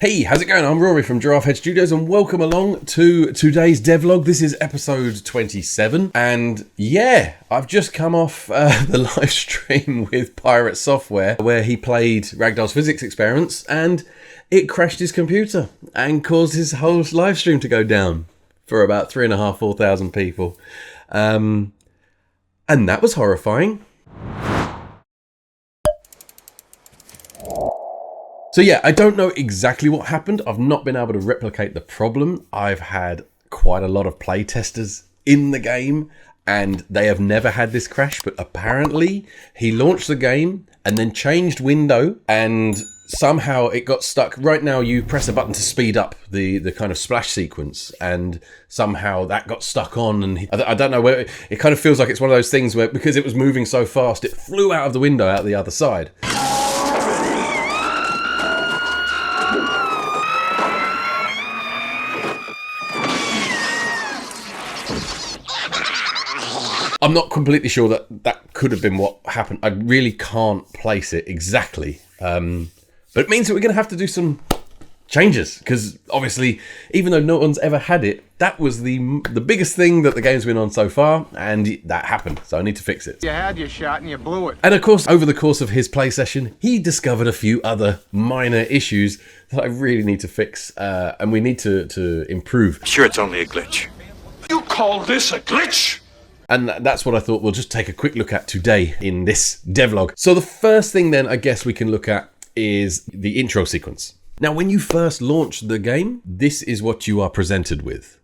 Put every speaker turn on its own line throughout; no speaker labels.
Hey, how's it going? I'm Rory from Giraffe Studios and welcome along to today's devlog. This is episode 27 and yeah, I've just come off the live stream with Pirate Software where he played Ragdoll's physics experiments and it crashed his computer and caused his whole live stream to go down for about 3,500-4,000 people. And that was horrifying. So yeah, I don't know exactly what happened. I've not been able to replicate the problem. I've had quite a lot of playtesters in the game and they have never had this crash, but apparently he launched the game and then changed window and somehow it got stuck. Right now you press a button to speed up the kind of splash sequence and somehow that got stuck on and I don't know where, it kind of feels like it's one of those things where because it was moving so fast, it flew out of the window out the other side. I'm not completely sure that could have been what happened. I really can't place it exactly. But it means that we're going to have to do some changes because obviously, even though no one's ever had it, that was the biggest thing that the game's been on so far and that happened. So I need to fix it.
You had your shot and you blew it.
And of course, over the course of his play session, he discovered a few other minor issues that I really need to fix and we need to improve.
Sure, it's only a glitch.
You call this a glitch?
And that's what I thought we'll just take a quick look at today in this devlog. So the first thing then I guess we can look at is the intro sequence. Now, when you first launch the game, this is what you are presented with.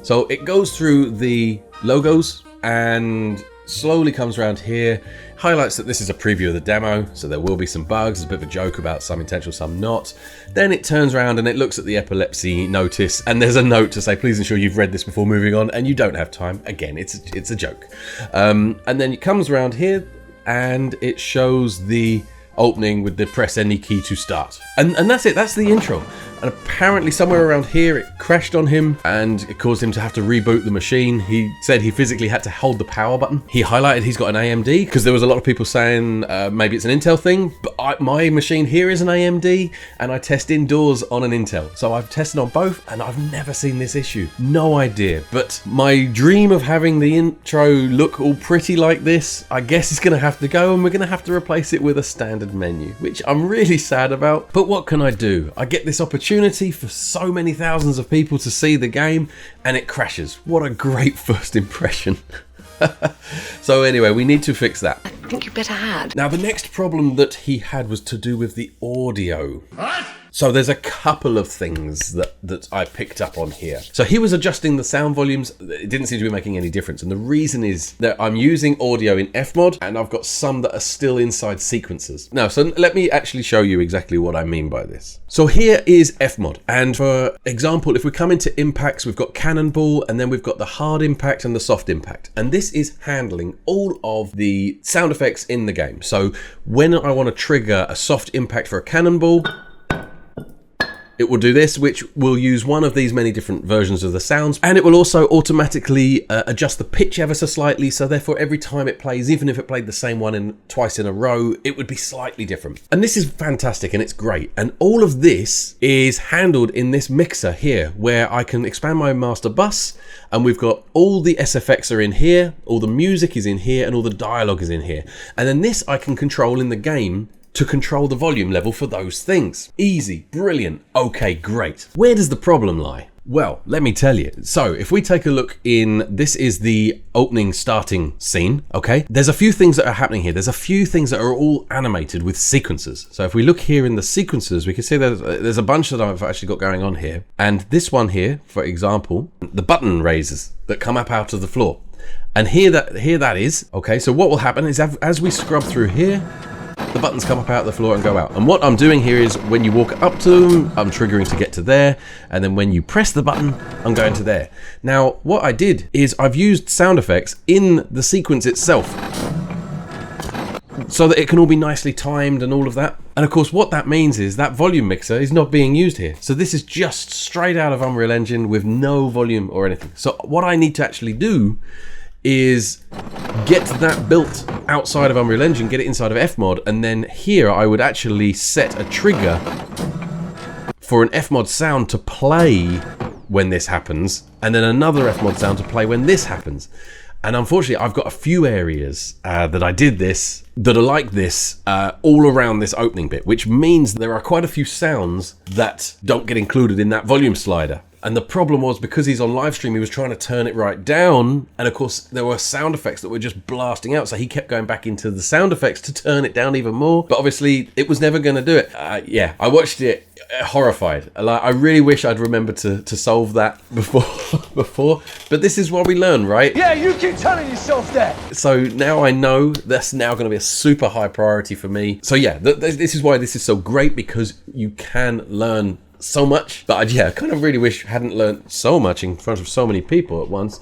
So it goes through the logos and slowly comes around here, highlights that this is a preview of the demo, so there will be some bugs, a bit of a joke about some intentional, some not. Then it turns around and it looks at the epilepsy notice, and there's a note to say, please ensure you've read this before moving on, and you don't have time. Again, it's a joke. And then it comes around here, and it shows the opening with the press any key to start. And that's it, that's the intro. And apparently somewhere around here it crashed on him and it caused him to have to reboot the machine. He said he physically had to hold the power button. He highlighted he's got an AMD because there was a lot of people saying maybe it's an Intel thing, but my machine here is an AMD and I test indoors on an Intel. So I've tested on both and I've never seen this issue. No idea, but my dream of having the intro look all pretty like this, I guess it's gonna have to go and we're gonna have to replace it with a standard menu, which I'm really sad about, but what can I do? I get this opportunity for so many thousands of people to see the game and it crashes. What a great first impression. So anyway, we need to fix that.
I think you better had.
Now the next problem that he had was to do with the audio.
What?
So there's a couple of things that I picked up on here. So he was adjusting the sound volumes. It didn't seem to be making any difference. And the reason is that I'm using audio in FMOD and I've got some that are still inside sequences. Now, so let me actually show you exactly what I mean by this. So here is FMOD. And for example, if we come into impacts, we've got cannonball and then we've got the hard impact and the soft impact. And this is handling all of the sound effects in the game. So when I want to trigger a soft impact for a cannonball, it will do this, which will use one of these many different versions of the sounds, and it will also automatically adjust the pitch ever so slightly, so therefore every time it plays, even if it played the same one twice in a row, it would be slightly different. And this is fantastic and it's great, and all of this is handled in this mixer here, where I can expand my master bus, and we've got all the SFX are in here, all the music is in here, and all the dialogue is in here. And then this I can control in the game to control the volume level for those things. Easy, brilliant, okay, great. Where does the problem lie? Well, let me tell you. So if we take a look in, this is the opening starting scene, okay? There's a few things that are happening here. There's a few things that are all animated with sequences. So if we look here in the sequences, we can see there's a bunch that I've actually got going on here. And this one here, for example, the button raises that come up out of the floor. And here that is, okay? So what will happen is as we scrub through here, the buttons come up out of the floor and go out. And what I'm doing here is when you walk up to them, I'm triggering to get to there. And then when you press the button, I'm going to there. Now, what I did is I've used sound effects in the sequence itself so that it can all be nicely timed and all of that. And of course, what that means is that volume mixer is not being used here. So this is just straight out of Unreal Engine with no volume or anything. So what I need to actually do is get that built outside of Unreal Engine, get it inside of FMOD, and then here I would actually set a trigger for an FMOD sound to play when this happens, and then another FMOD sound to play when this happens. And unfortunately, I've got a few areas that I did this that are like this all around this opening bit, which means there are quite a few sounds that don't get included in that volume slider. And the problem was, because he's on live stream, he was trying to turn it right down. And of course, there were sound effects that were just blasting out. So he kept going back into the sound effects to turn it down even more. But obviously, it was never going to do it. Yeah, I watched it horrified. I really wish I'd remembered to solve that before. But this is what we learn, right?
Yeah, you keep telling yourself that.
So now I know that's now going to be a super high priority for me. So yeah, this is why this is so great, because you can learn so much. But yeah, I kind of really wish I hadn't learned so much in front of so many people at once.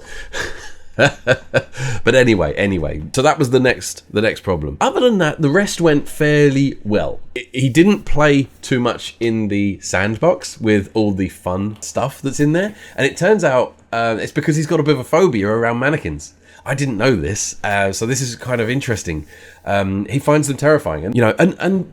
But anyway, so that was the next problem. Other than that, the rest went fairly well. He didn't play too much in the sandbox with all the fun stuff that's in there, and it turns out it's because he's got a bit of a phobia around mannequins. I didn't know this, so this is kind of interesting. He finds them terrifying, and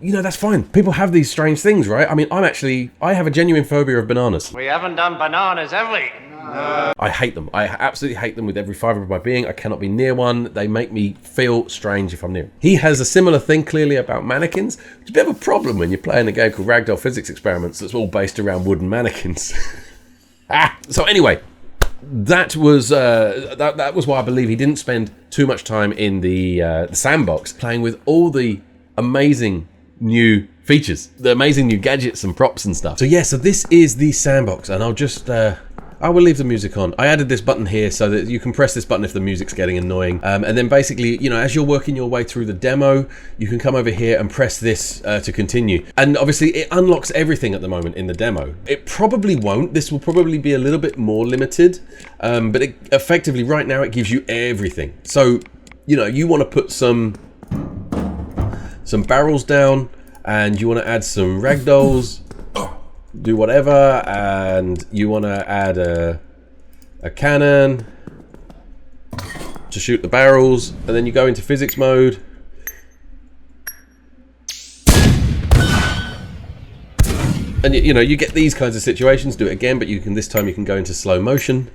you know that's fine. People have these strange things, right? I mean, I have a genuine phobia of bananas.
We haven't done bananas, have we? No.
I hate them. I absolutely hate them with every fibre of my being. I cannot be near one. They make me feel strange if I'm near them. He has a similar thing clearly about mannequins. It's a bit of a problem when you're playing a game called Ragdoll Physics Experiments that's all based around wooden mannequins. So anyway. That was why I believe he didn't spend too much time in the sandbox playing with all the amazing new features, the amazing new gadgets and props and stuff. So yeah, so this is the sandbox, and I'll just I will leave the music on. I added this button here so that you can press this button if the music's getting annoying. And then basically, you know, as you're working your way through the demo, you can come over here and press this to continue. And obviously it unlocks everything at the moment in the demo. It probably won't. This will probably be a little bit more limited. But effectively right now it gives you everything. So, you know, you want to put some barrels down, and you want to add some ragdolls, do whatever, and you want to add a cannon to shoot the barrels, and then you go into physics mode. And you know, you get these kinds of situations. Do it again, but this time you can go into slow motion.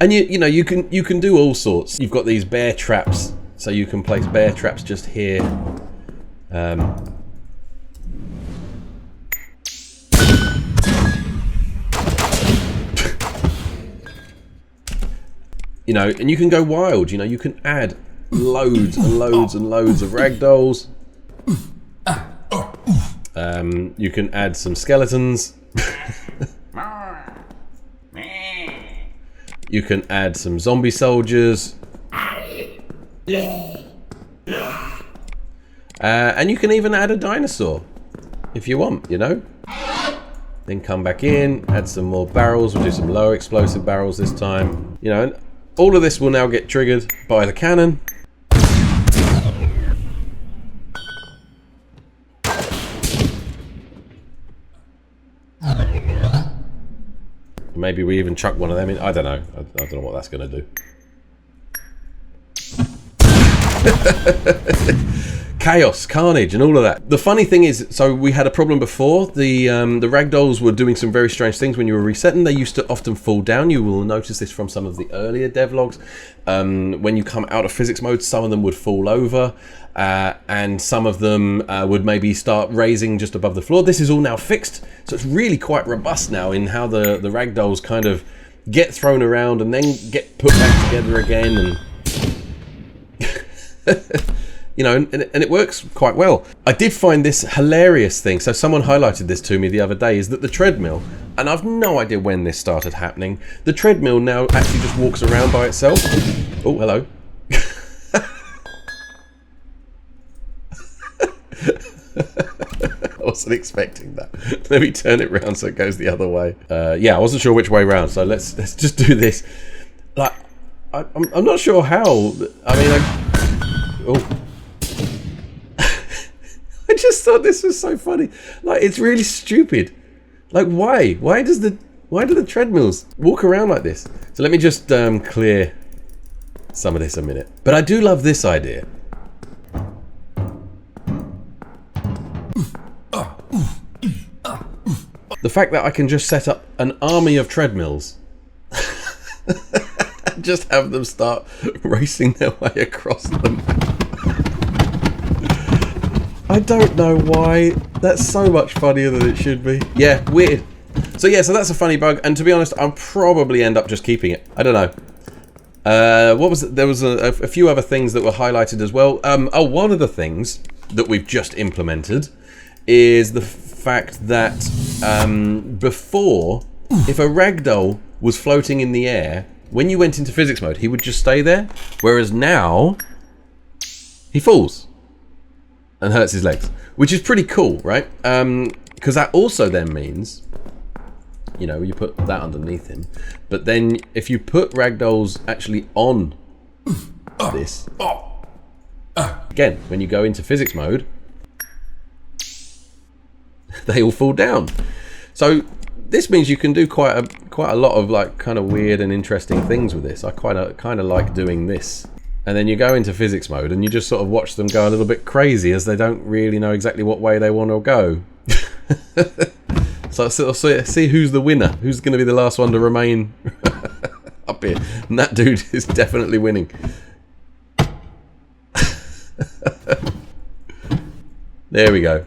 And you know, you can do all sorts. You've got these bear traps, so you can place bear traps just here. You know, and you can go wild. You know, you can add loads and loads and loads of ragdolls. You can add some skeletons. You can add some zombie soldiers. And you can even add a dinosaur if you want, you know. Then come back in, add some more barrels. We'll do some low explosive barrels this time. You know, and all of this will now get triggered by the cannon. Maybe we even chuck one of them in. I don't know. I don't know what that's going to do. Chaos, carnage, and all of that. The funny thing is, so we had a problem before. The ragdolls were doing some very strange things when you were resetting. They used to often fall down. You will notice this from some of the earlier devlogs. When you come out of physics mode, some of them would fall over, and some of them would maybe start raising just above the floor. This is all now fixed, so it's really quite robust now in how the ragdolls kind of get thrown around and then get put back together again, and you know, and it works quite well. I did find this hilarious thing. So someone highlighted this to me the other day, is that the treadmill, and I've no idea when this started happening, the treadmill now actually just walks around by itself. Oh, hello. I wasn't expecting that. Let me turn it round so it goes the other way. Yeah, I wasn't sure which way round, so let's just do this. Like, I'm not sure how. I mean, oh. just thought this was so funny. Like, it's really stupid. Like, why? Why do the treadmills walk around like this? So let me just clear some of this a minute. But I do love this idea. The fact that I can just set up an army of treadmills. Just have them start racing their way across the map. I don't know why. That's so much funnier than it should be. Yeah, weird. So yeah, so that's a funny bug, and to be honest, I'll probably end up just keeping it. I don't know. What was it? There was a few other things that were highlighted as well. One of the things that we've just implemented is the fact that before, if a ragdoll was floating in the air, when you went into physics mode, he would just stay there, whereas now he falls and hurts his legs, which is pretty cool, right? Because that also then means, you know, you put that underneath him, but then if you put ragdolls actually on this, again, when you go into physics mode, they all fall down. So this means you can do quite a lot of like kind of weird and interesting things with this. I kind of like doing this. And then you go into physics mode and you just sort of watch them go a little bit crazy as they don't really know exactly what way they want to go. So see who's the winner, who's going to be the last one to remain up here. And that dude is definitely winning. There we go.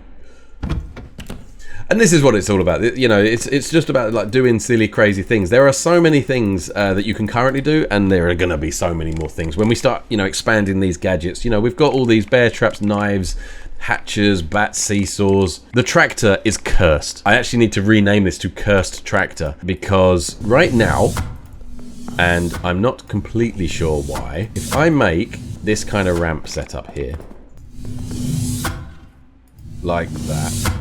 And this is what it's all about. You know, it's just about like doing silly, crazy things. There are so many things that you can currently do, and there are going to be so many more things when we start, you know, expanding these gadgets. You know, we've got all these bear traps, knives, hatchers, bat seesaws. The tractor is cursed. I actually need to rename this to Cursed Tractor, because right now, and I'm not completely sure why, if I make this kind of ramp setup here, like that,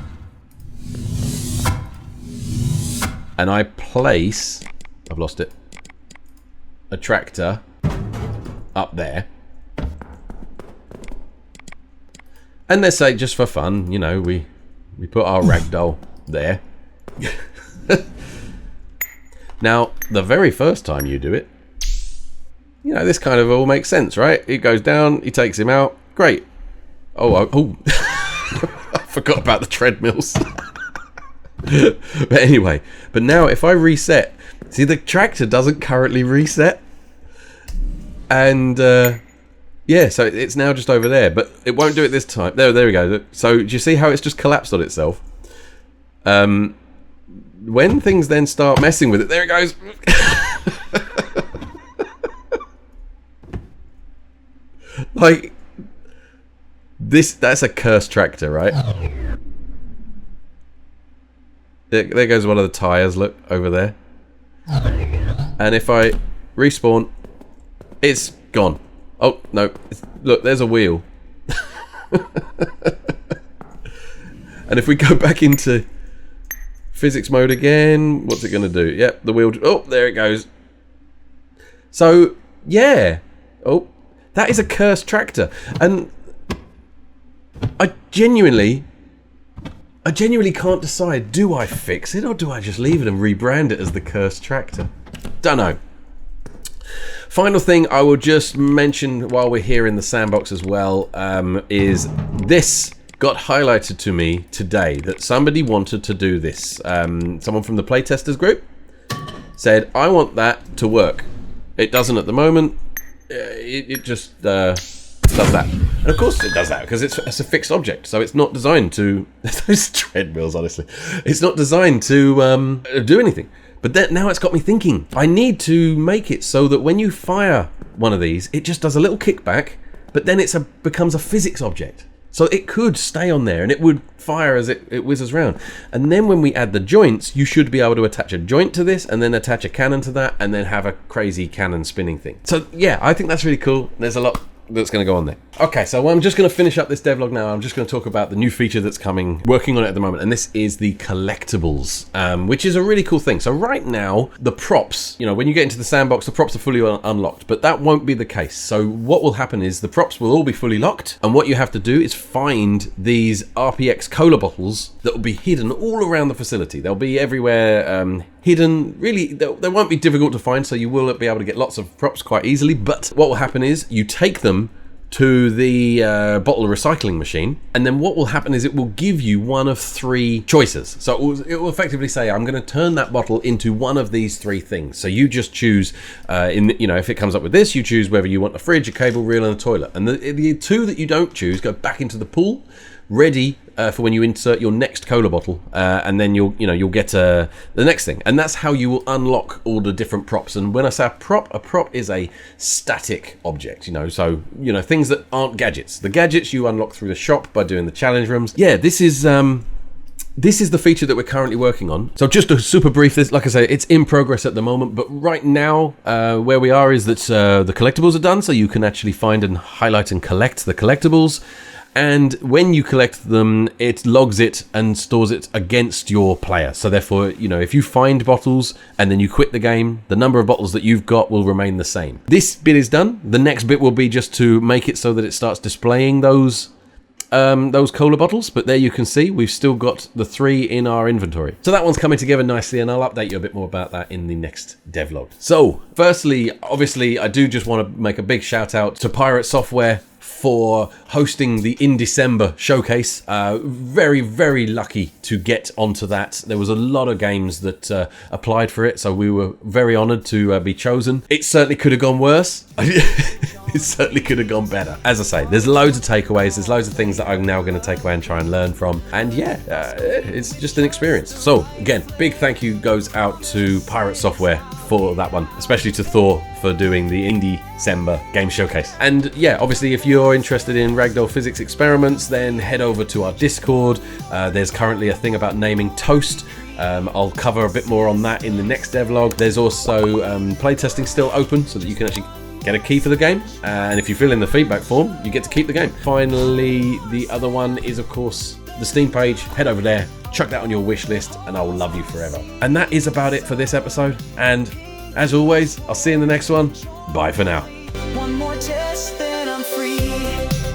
and I place, I've lost it, a tractor up there. And let's say, just for fun, you know, we put our ragdoll there. Now, the very first time you do it, you know, this kind of all makes sense, right? He goes down, he takes him out, great. Oh. I forgot about the treadmills. But anyway, but now if I reset, see, the tractor doesn't currently reset, and yeah, so it's now just over there, but it won't do it this time. There we go. So do you see how it's just collapsed on itself? When things then start messing with it, there it goes. Like this, that's a cursed tractor, right? There goes one of the tires, look, over there. And if I respawn, it's gone. Oh, no. Look, there's a wheel. And if we go back into physics mode again, what's it going to do? Yep, the wheel... Oh, there it goes. So, yeah. Oh, that is a cursed tractor. And I genuinely can't decide, do I fix it or do I just leave it and rebrand it as the Cursed Tractor? Don't know. Final thing I will just mention while we're here in the sandbox as well is this got highlighted to me today, that somebody wanted to do this. Someone from the playtesters group said, I want that to work. It doesn't at the moment. It just... does that, and of course it does that because it's a fixed object, so it's not designed to those treadmills, honestly, it's not designed to do anything. But then now it's got me thinking, I need to make it so that when you fire one of these, it just does a little kickback, but then it becomes a physics object, so it could stay on there and it would fire as it whizzes around. And then when we add the joints, you should be able to attach a joint to this and then attach a cannon to that and then have a crazy cannon spinning thing. So yeah, I think that's really cool. There's a lot that's going to go on there. Okay, so I'm just going to finish up this devlog now. I'm just going to talk about the new feature that's coming, working on it at the moment, and this is the collectibles, which is a really cool thing. So right now, the props, you know, when you get into the sandbox, the props are fully unlocked, but that won't be the case. So what will happen is the props will all be fully locked, and what you have to do is find these RPX Cola bottles that will be hidden all around the facility. They'll be everywhere, hidden. Really, they won't be difficult to find, so you will be able to get lots of props quite easily. But what will happen is you take them to the bottle recycling machine, and then what will happen is it will give you one of 3 choices. So it will effectively say, I'm going to turn that bottle into one of these 3 things. So you just choose, if it comes up with this, you choose whether you want a fridge, a cable reel, and a toilet. And the 2 that you don't choose go back into the pool, ready for when you insert your next cola bottle, and then you'll get the next thing, and that's how you will unlock all the different props. And when I say a prop is a static object, so things that aren't gadgets. The gadgets you unlock through the shop by doing the challenge rooms. Yeah, this is the feature that we're currently working on. So just a super brief, like I say, it's in progress at the moment, but right now where we are is that the collectibles are done, so you can actually find and highlight and collect the collectibles. And when you collect them, it logs it and stores it against your player. So therefore, if you find bottles and then you quit the game, the number of bottles that you've got will remain the same. This bit is done. The next bit will be just to make it so that it starts displaying those cola bottles. But there you can see we've still got the 3 in our inventory. So that one's coming together nicely, and I'll update you a bit more about that in the next devlog. So firstly, obviously, I do just want to make a big shout out to Pirate Software for hosting the Indiecember showcase. Very, very lucky to get onto that. There was a lot of games that applied for it, so we were very honoured to be chosen. It certainly could have gone worse. It certainly could have gone better. As I say, there's loads of takeaways. There's loads of things that I'm now going to take away and try and learn from. And yeah, it's just an experience. So again, big thank you goes out to Pirate Software for that one, especially to Thor for doing the Indiecember game showcase. And yeah, obviously, if you're interested in Ragdoll physics experiments, then head over to our Discord. There's currently a thing about naming toast. I'll cover a bit more on that in the next devlog. There's also playtesting still open, so that you can actually get a key for the game, and if you fill in the feedback form, you get to keep the game. Finally, the other one is, of course, the Steam page. Head over there, chuck that on your wish list, and I will love you forever. And that is about it for this episode, and as always, I'll see you in the next one. Bye for now.
One more test, then I'm free.